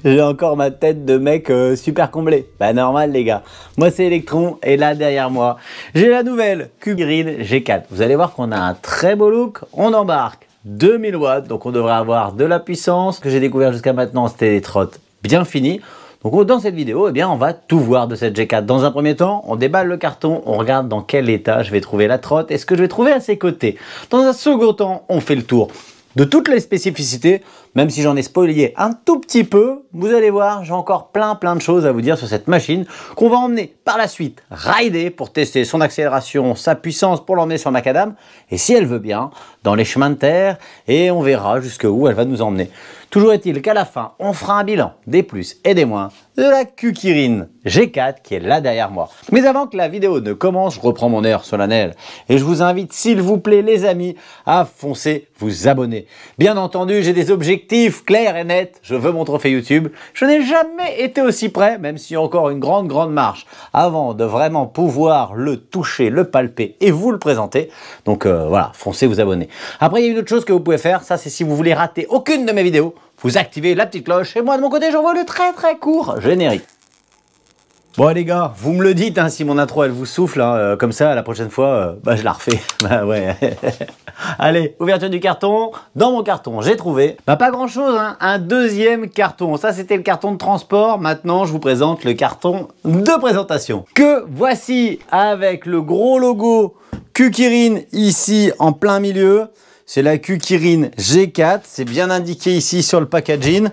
J'ai encore ma tête de mec super comblé. Bah normal les gars. Moi c'est Electron et là derrière moi, j'ai la nouvelle Q-Kirin G4. Vous allez voir qu'on a un très beau look. On embarque 2000 watts, donc on devrait avoir de la puissance. Ce que j'ai découvert jusqu'à maintenant, c'était des trottes bien finies. Donc dans cette vidéo, eh bien, on va tout voir de cette G4. Dans un premier temps, on déballe le carton, on regarde dans quel état je vais trouver la trotte et ce que je vais trouver à ses côtés. Dans un second temps, on fait le tour de toutes les spécificités, même si j'en ai spoilé un tout petit peu, vous allez voir, j'ai encore plein de choses à vous dire sur cette machine qu'on va emmener par la suite rider pour tester son accélération, sa puissance pour l'emmener sur macadam et si elle veut bien, dans les chemins de terre et on verra jusqu'où elle va nous emmener. Toujours est-il qu'à la fin, on fera un bilan des plus et des moins de la Q-Kirin G4 qui est là derrière moi. Mais avant que la vidéo ne commence, je reprends mon air solennel et je vous invite, s'il vous plaît les amis, à foncer vous abonner. Bien entendu, j'ai des objectifs clairs et nets. Je veux mon trophée YouTube. Je n'ai jamais été aussi près, même s'il y a encore une grande marche, avant de vraiment pouvoir le toucher, le palper et vous le présenter. Donc voilà, foncez vous abonner. Après, il y a une autre chose que vous pouvez faire, ça c'est si vous voulez rater aucune de mes vidéos, vous activez la petite cloche et moi de mon côté j'envoie le très court générique. Bon les gars, vous me le dites hein, si mon intro elle vous souffle, hein, comme ça la prochaine fois, je la refais. Bah ouais. Allez, ouverture du carton. Dans mon carton, j'ai trouvé pas grand chose, hein, un deuxième carton. Ça c'était le carton de transport. Maintenant je vous présente le carton de présentation. Que voici avec le gros logo Q-Kirin ici en plein milieu. C'est la Q-Kirin G4, c'est bien indiqué ici sur le packaging.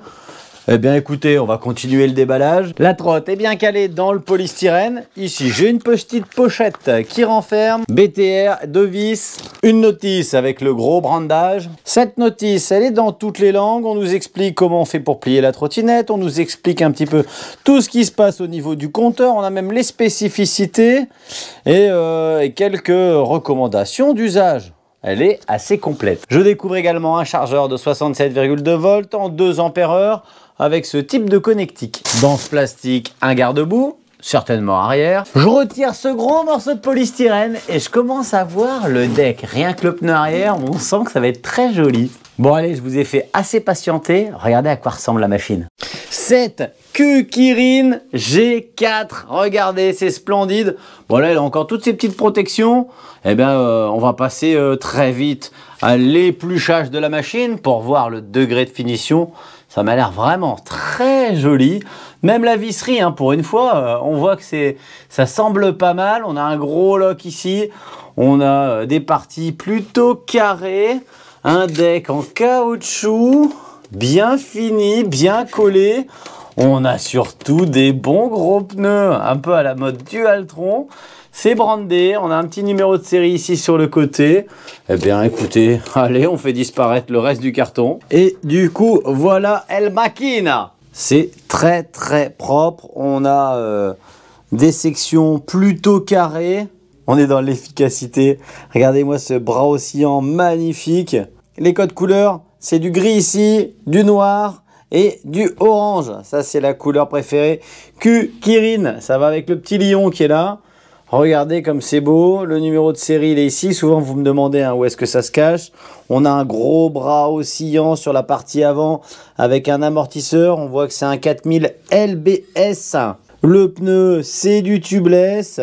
Eh bien écoutez, on va continuer le déballage. La trotte est bien calée dans le polystyrène. Ici, j'ai une petite pochette qui renferme BTR, 2 vis, une notice avec le gros brandage. Cette notice, elle est dans toutes les langues. On nous explique comment on fait pour plier la trottinette. On nous explique un petit peu tout ce qui se passe au niveau du compteur. On a même les spécificités et quelques recommandations d'usage. Elle est assez complète. Je découvre également un chargeur de 67,2 volts en 2 ampères-heure avec ce type de connectique. Dans ce plastique, un garde-boue, certainement arrière. Je retire ce gros morceau de polystyrène et je commence à voir le deck. Rien que le pneu arrière, on sent que ça va être très joli. Bon allez, je vous ai fait assez patienter. Regardez à quoi ressemble la machine. Cette Q-Kirin G4, regardez, c'est splendide. Bon là, elle a encore toutes ces petites protections. Eh bien, on va passer très vite à l'épluchage de la machine pour voir le degré de finition. Ça m'a l'air vraiment très joli. Même la visserie, hein, pour une fois, on voit que ça semble pas mal. On a un gros lock ici. On a des parties plutôt carrées. Un deck en caoutchouc, bien fini, bien collé. On a surtout des bons gros pneus, un peu à la mode Dualtron. C'est brandé, on a un petit numéro de série ici sur le côté. Eh bien écoutez, allez, on fait disparaître le reste du carton. Et du coup, voilà El Machina. C'est très propre. On a des sections plutôt carrées. On est dans l'efficacité. Regardez-moi ce bras oscillant magnifique. Les codes couleurs, c'est du gris ici, du noir et du orange. Ça, c'est la couleur préférée. Q-Kirin, ça va avec le petit lion qui est là. Regardez comme c'est beau. Le numéro de série, il est ici. Souvent, vous me demandez hein, où est-ce que ça se cache. On a un gros bras oscillant sur la partie avant avec un amortisseur. On voit que c'est un 4000 LBS. Le pneu, c'est du tubeless.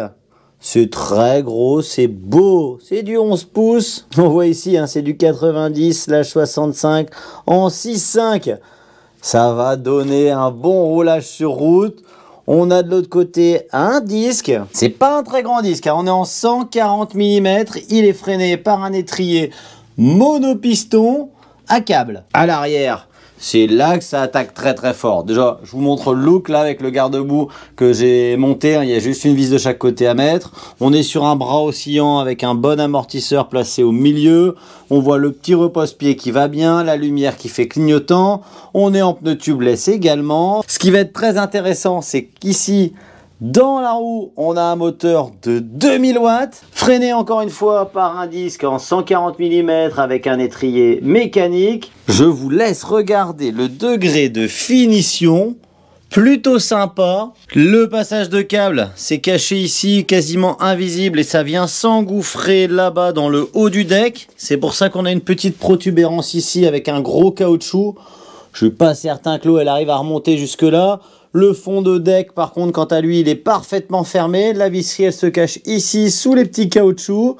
C'est très gros, c'est beau, c'est du 11 pouces. On voit ici, hein, c'est du 90/65 en 6.5. Ça va donner un bon roulage sur route. On a de l'autre côté un disque. C'est pas un très grand disque, hein, on est en 140 mm. Il est freiné par un étrier monopiston à câble. À l'arrière, c'est là que ça attaque très fort. Déjà, je vous montre le look là avec le garde-boue que j'ai monté. Il y a juste une vis de chaque côté à mettre. On est sur un bras oscillant avec un bon amortisseur placé au milieu. On voit le petit repose-pied qui va bien, la lumière qui fait clignotant. On est en pneu tubeless également. Ce qui va être très intéressant, c'est qu'ici, dans la roue, on a un moteur de 2000 watts, freiné encore une fois par un disque en 140 mm avec un étrier mécanique. Je vous laisse regarder le degré de finition, plutôt sympa. Le passage de câble, c'est caché ici, quasiment invisible et ça vient s'engouffrer là-bas dans le haut du deck. C'est pour ça qu'on a une petite protubérance ici avec un gros caoutchouc. Je suis pas certain que l'eau elle arrive à remonter jusque là. Le fond de deck par contre quant à lui il est parfaitement fermé. La visserie elle se cache ici sous les petits caoutchoucs.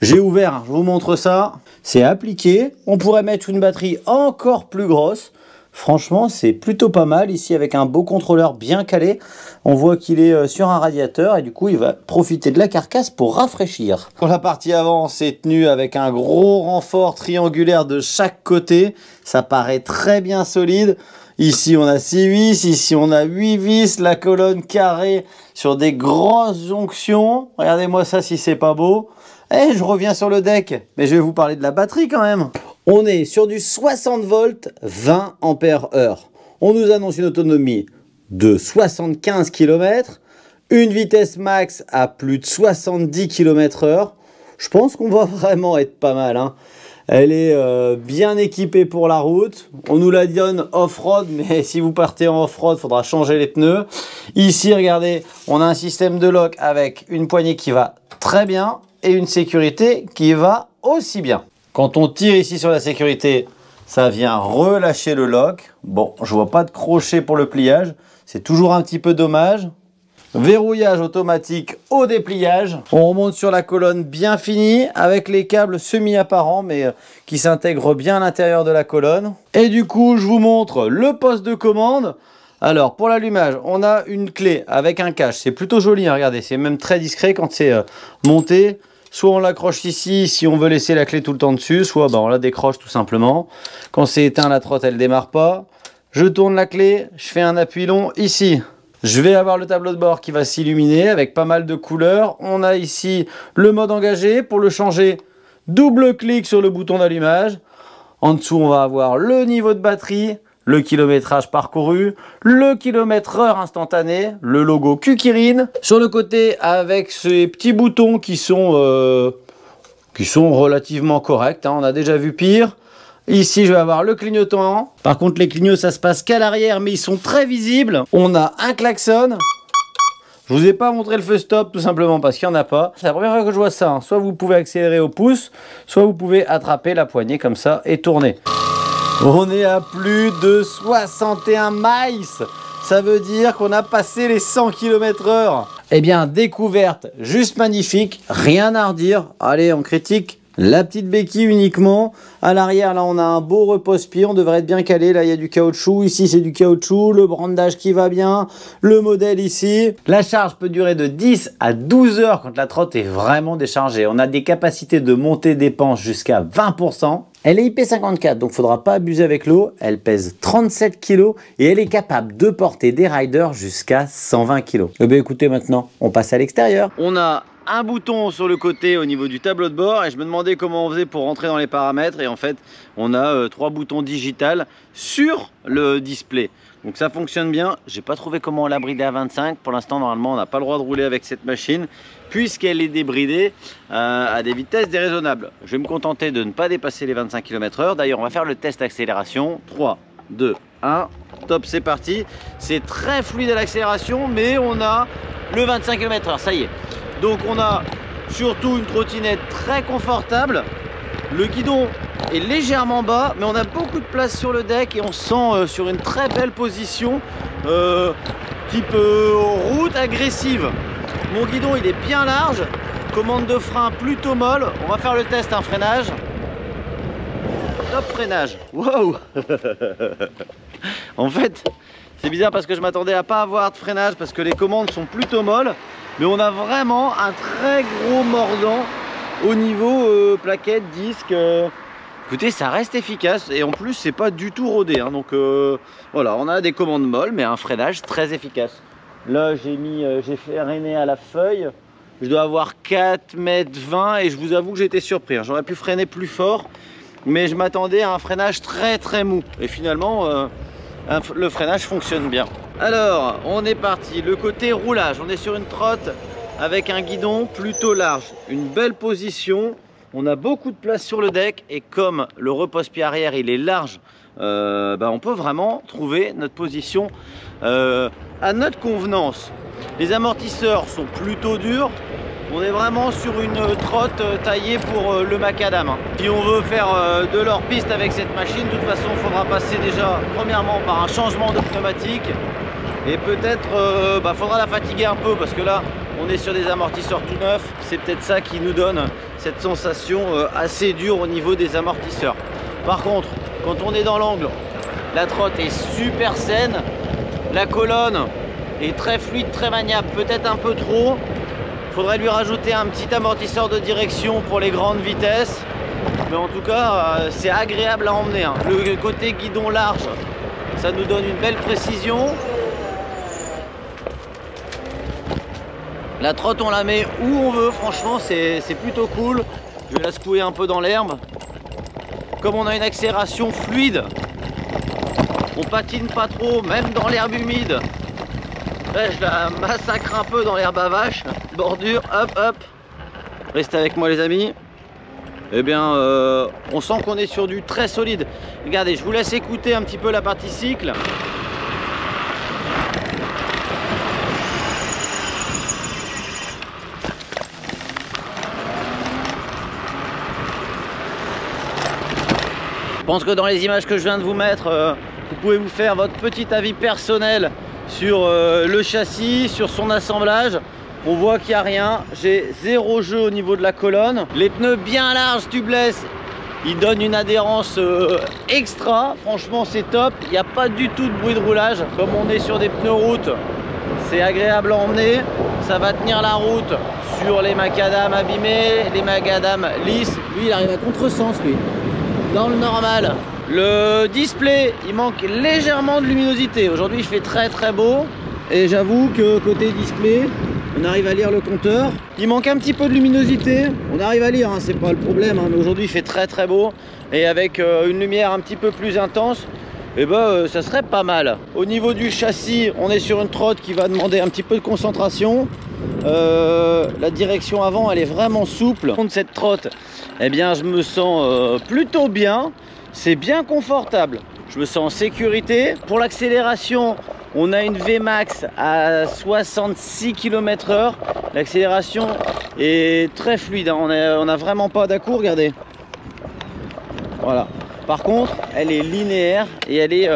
J'ai ouvert, je vous montre ça. C'est appliqué. On pourrait mettre une batterie encore plus grosse. Franchement, c'est plutôt pas mal ici avec un beau contrôleur bien calé. On voit qu'il est sur un radiateur et du coup, il va profiter de la carcasse pour rafraîchir. Pour la partie avant, c'est tenu avec un gros renfort triangulaire de chaque côté. Ça paraît très bien solide. Ici, on a 6 vis. Ici, on a 8 vis. La colonne carrée sur des grosses jonctions. Regardez-moi ça si c'est pas beau. Et je reviens sur le deck. Mais je vais vous parler de la batterie quand même. On est sur du 60 volts, 20 ampères heure. On nous annonce une autonomie de 75 km, une vitesse max à plus de 70 km/h. Je pense qu'on va vraiment être pas mal, hein. Elle est bien équipée pour la route. On nous la donne off-road, mais si vous partez en off-road, il faudra changer les pneus. Ici, regardez, on a un système de lock avec une poignée qui va très bien et une sécurité qui va aussi bien. Quand on tire ici sur la sécurité, ça vient relâcher le lock. Bon, je vois pas de crochet pour le pliage. C'est toujours un petit peu dommage. Verrouillage automatique au dépliage. On remonte sur la colonne bien finie avec les câbles semi-apparents mais qui s'intègrent bien à l'intérieur de la colonne. Et du coup, je vous montre le poste de commande. Alors, pour l'allumage, on a une clé avec un cache. C'est plutôt joli, hein, regardez. C'est même très discret quand c'est monté. Soit on l'accroche ici si on veut laisser la clé tout le temps dessus, soit on la décroche tout simplement. Quand c'est éteint, la trotte elle démarre pas. Je tourne la clé, je fais un appui long ici. Je vais avoir le tableau de bord qui va s'illuminer avec pas mal de couleurs. On a ici le mode engagé. Pour le changer, double clic sur le bouton d'allumage. En dessous, on va avoir le niveau de batterie, le kilométrage parcouru, le kilomètre-heure instantané, le logo Kukirin. Sur le côté, avec ces petits boutons qui sont relativement corrects, hein, on a déjà vu pire. Ici, je vais avoir le clignotant. Par contre, les clignots, ça se passe qu'à l'arrière, mais ils sont très visibles. On a un klaxon. Je vous ai pas montré le feu stop, tout simplement parce qu'il n'y en a pas. C'est la première fois que je vois ça, hein. Soit vous pouvez accélérer au pouce, soit vous pouvez attraper la poignée comme ça et tourner. On est à plus de 61 miles. Ça veut dire qu'on a passé les 100 km/h. Eh bien, découverte juste magnifique. Rien à redire. Allez, on critique la petite béquille uniquement. À l'arrière, là, on a un beau repose-pied. On devrait être bien calé. Là, il y a du caoutchouc. Ici, c'est du caoutchouc. Le brandage qui va bien. Le modèle ici. La charge peut durer de 10 à 12 heures quand la trotte est vraiment déchargée. On a des capacités de montée dépense jusqu'à 20%. Elle est IP54, donc il ne faudra pas abuser avec l'eau. Elle pèse 37 kg et elle est capable de porter des riders jusqu'à 120 kg. Eh bien écoutez, maintenant, on passe à l'extérieur. On a un bouton sur le côté au niveau du tableau de bord et je me demandais comment on faisait pour rentrer dans les paramètres et en fait, on a 3 boutons digital sur le display. Donc ça fonctionne bien. J'ai pas trouvé comment on l'a bridé à 25. Pour l'instant, normalement, on n'a pas le droit de rouler avec cette machine puisqu'elle est débridée à des vitesses déraisonnables. Je vais me contenter de ne pas dépasser les 25 km/h. D'ailleurs, on va faire le test d'accélération. 3, 2, 1. Top, c'est parti. C'est très fluide à l'accélération, mais on a le 25 km/h. Ça y est. Donc on a surtout une trottinette très confortable. Le guidon est légèrement bas, mais on a beaucoup de place sur le deck et on se sent sur une très belle position, type route agressive. Mon guidon il est bien large, commande de frein plutôt molle. On va faire le test, un freinage. Top freinage. Wow. En fait, c'est bizarre parce que je m'attendais à pas avoir de freinage parce que les commandes sont plutôt molles, mais on a vraiment un très gros mordant au niveau plaquette, disque. Écoutez, ça reste efficace et en plus c'est pas du tout rodé, hein, donc voilà, on a des commandes molles mais un freinage très efficace. Là j'ai freiné à la feuille, je dois avoir 4,20 m et je vous avoue que j'ai été surpris, hein. J'aurais pu freiner plus fort mais je m'attendais à un freinage très mou et finalement le freinage fonctionne bien. Alors on est parti, le côté roulage, on est sur une trotte avec un guidon plutôt large, une belle position. On a beaucoup de place sur le deck et comme le repose-pied arrière il est large, on peut vraiment trouver notre position à notre convenance. Les amortisseurs sont plutôt durs, On est vraiment sur une trotte taillée pour le macadam. Si on veut faire de l'hors-piste avec cette machine, de toute façon, il faudra passer déjà, premièrement, par un changement de pneumatique. Et peut-être, faudra la fatiguer un peu, parce que là, on est sur des amortisseurs tout neufs. C'est peut-être ça qui nous donne cette sensation assez dure au niveau des amortisseurs. Par contre, quand on est dans l'angle, la trotte est super saine. La colonne est très fluide, très maniable, peut-être un peu trop. Il faudrait lui rajouter un petit amortisseur de direction pour les grandes vitesses. Mais en tout cas, c'est agréable à emmener. Le côté guidon large, ça nous donne une belle précision. La trotte, on la met où on veut. Franchement, c'est plutôt cool. Je vais la secouer un peu dans l'herbe. Comme on a une accélération fluide, on patine pas trop, même dans l'herbe humide. Là, je la massacre un peu dans l'herbe à vache. Bordure, hop, hop. Restez avec moi les amis. Eh bien, on sent qu'on est sur du très solide. Regardez, je vous laisse écouter un petit peu la partie cycle. Je pense que dans les images que je viens de vous mettre, vous pouvez vous faire votre petit avis personnel sur le châssis, sur son assemblage. On voit qu'il n'y a rien, j'ai zéro jeu au niveau de la colonne. Les pneus bien larges, tubeless, ils donnent une adhérence extra. Franchement, c'est top. Il n'y a pas du tout de bruit de roulage. Comme on est sur des pneus route, c'est agréable à emmener. Ça va tenir la route sur les macadam abîmés, les macadam lisses. Lui, il arrive à contresens, lui. Dans le normal, le display, il manque légèrement de luminosité. Aujourd'hui, il fait très très beau. Et j'avoue que côté display, on arrive à lire le compteur. Il manque un petit peu de luminosité. On arrive à lire, c'est pas le problème. Mais aujourd'hui, il fait très très beau. Et avec une lumière un petit peu plus intense, ça serait pas mal. Au niveau du châssis, on est sur une trotte qui va demander un petit peu de concentration. La direction avant, elle est vraiment souple. Contre cette trotte, je me sens plutôt bien. C'est bien confortable. Je me sens en sécurité. Pour l'accélération, on a une Vmax à 66 km/h. L'accélération est très fluide. On n'a vraiment pas d'à-coup, regardez. Voilà. Par contre, elle est linéaire et elle est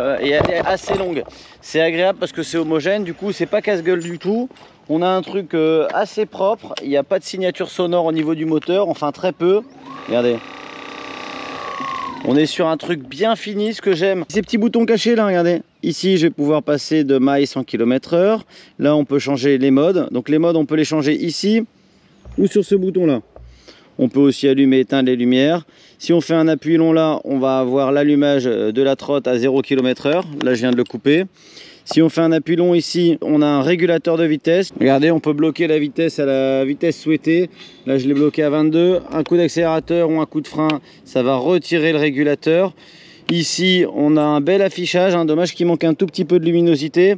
assez longue. C'est agréable parce que c'est homogène. Du coup, c'est pas casse-gueule du tout. On a un truc assez propre. Il n'y a pas de signature sonore au niveau du moteur. Enfin, très peu. Regardez. On est sur un truc bien fini, ce que j'aime. Ces petits boutons cachés là, regardez. Ici, je vais pouvoir passer de maille 100 km/h. Là, on peut changer les modes. Donc les modes, on peut les changer ici ou sur ce bouton là. On peut aussi allumer et éteindre les lumières. Si on fait un appui long là, on va avoir l'allumage de la trotte à 0 km/h. Là, je viens de le couper. Si on fait un appui long ici, on a un régulateur de vitesse. Regardez, on peut bloquer la vitesse à la vitesse souhaitée. Là, je l'ai bloqué à 22. Un coup d'accélérateur ou un coup de frein, ça va retirer le régulateur. Ici, on a un bel affichage. Dommage qu'il manque un tout petit peu de luminosité.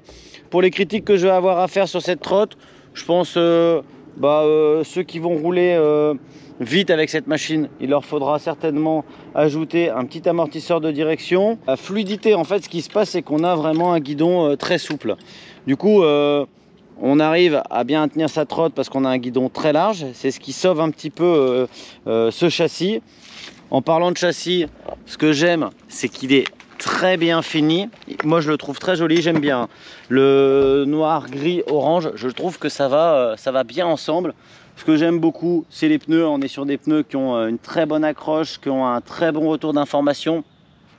Pour les critiques que je vais avoir à faire sur cette trotte, je pense ceux qui vont rouler vite avec cette machine, il leur faudra certainement ajouter un petit amortisseur de direction. La fluidité, en fait, ce qui se passe, c'est qu'on a vraiment un guidon très souple. Du coup, on arrive à bien tenir sa trotte parce qu'on a un guidon très large. C'est ce qui sauve un petit peu ce châssis. En parlant de châssis, ce que j'aime, c'est qu'il est très bien fini. Moi, je le trouve très joli, j'aime bien. Le noir, gris, orange, je trouve que ça va bien ensemble. Ce que j'aime beaucoup, c'est les pneus. On est sur des pneus qui ont une très bonne accroche, qui ont un très bon retour d'information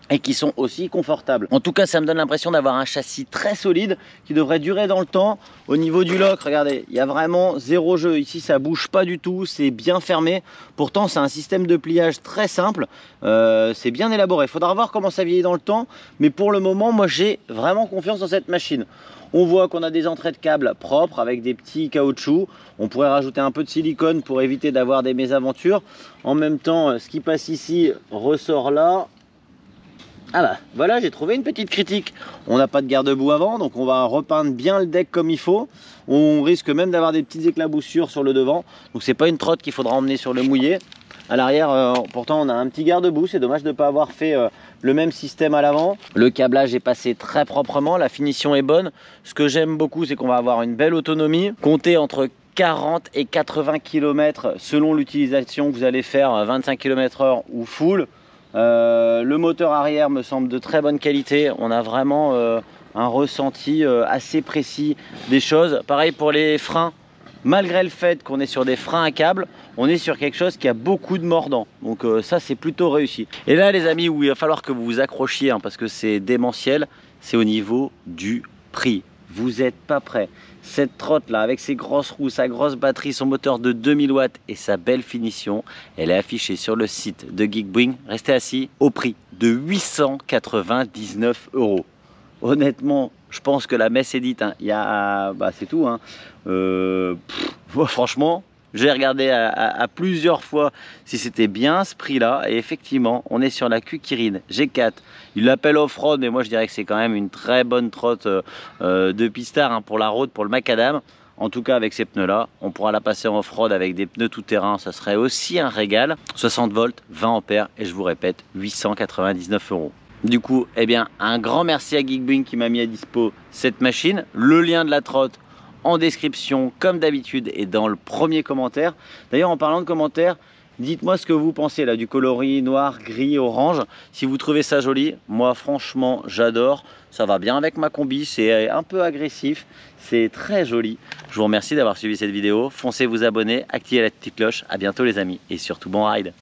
et qui sont aussi confortables. En tout cas, ça me donne l'impression d'avoir un châssis très solide qui devrait durer dans le temps. Au niveau du lock, regardez, il y a vraiment zéro jeu. Ici, ça bouge pas du tout, c'est bien fermé. Pourtant, c'est un système de pliage très simple. C'est bien élaboré. Il faudra voir comment ça vieillit dans le temps. Mais pour le moment, moi, j'ai vraiment confiance dans cette machine. On voit qu'on a des entrées de câbles propres avec des petits caoutchoucs. On pourrait rajouter un peu de silicone pour éviter d'avoir des mésaventures. En même temps, ce qui passe ici ressort là. Ah bah voilà, j'ai trouvé une petite critique. On n'a pas de garde-boue avant, donc on va repeindre bien le deck comme il faut. On risque même d'avoir des petites éclaboussures sur le devant. Donc c'est pas une trotte qu'il faudra emmener sur le mouillé. À l'arrière, pourtant on a un petit garde-boue. C'est dommage de ne pas avoir fait le même système à l'avant. Le câblage est passé très proprement, la finition est bonne. Ce que j'aime beaucoup, c'est qu'on va avoir une belle autonomie. Comptez entre 40 et 80 km selon l'utilisation que vous allez faire, 25 km/h ou full. Le moteur arrière me semble de très bonne qualité. On a vraiment un ressenti assez précis des choses. Pareil pour les freins. Malgré le fait qu'on est sur des freins à câble, on est sur quelque chose qui a beaucoup de mordant. Donc ça, c'est plutôt réussi. Et là, les amis, où il va falloir que vous vous accrochiez, hein, parce que c'est démentiel, c'est au niveau du prix. Vous n'êtes pas prêts. Cette trotte là, avec ses grosses roues, sa grosse batterie, son moteur de 2000 watts et sa belle finition, elle est affichée sur le site de Geekbring. Restez assis, au prix de 899 €. Honnêtement, je pense que la messe est dite, hein. Il y a, c'est tout, hein. Franchement, j'ai regardé à plusieurs fois si c'était bien ce prix là, et effectivement on est sur la Q-Kirin G4. Il l'appelle off-road, mais moi je dirais que c'est quand même une très bonne trotte de pistard, hein, pour la road, pour le macadam. En tout cas, avec ces pneus là, on pourra la passer en off-road avec des pneus tout terrain, ça serait aussi un régal. 60 volts, 20 ampères, et je vous répète, 899 €. Du coup, eh bien, un grand merci à Geekbring qui m'a mis à dispo cette machine. Le lien de la trotte en description, comme d'habitude, et dans le premier commentaire. D'ailleurs, en parlant de commentaires, dites-moi ce que vous pensez là du coloris noir, gris, orange. Si vous trouvez ça joli, moi franchement j'adore. Ça va bien avec ma combi, c'est un peu agressif, c'est très joli. Je vous remercie d'avoir suivi cette vidéo. Foncez vous abonner, activez la petite cloche. À bientôt les amis, et surtout bon ride.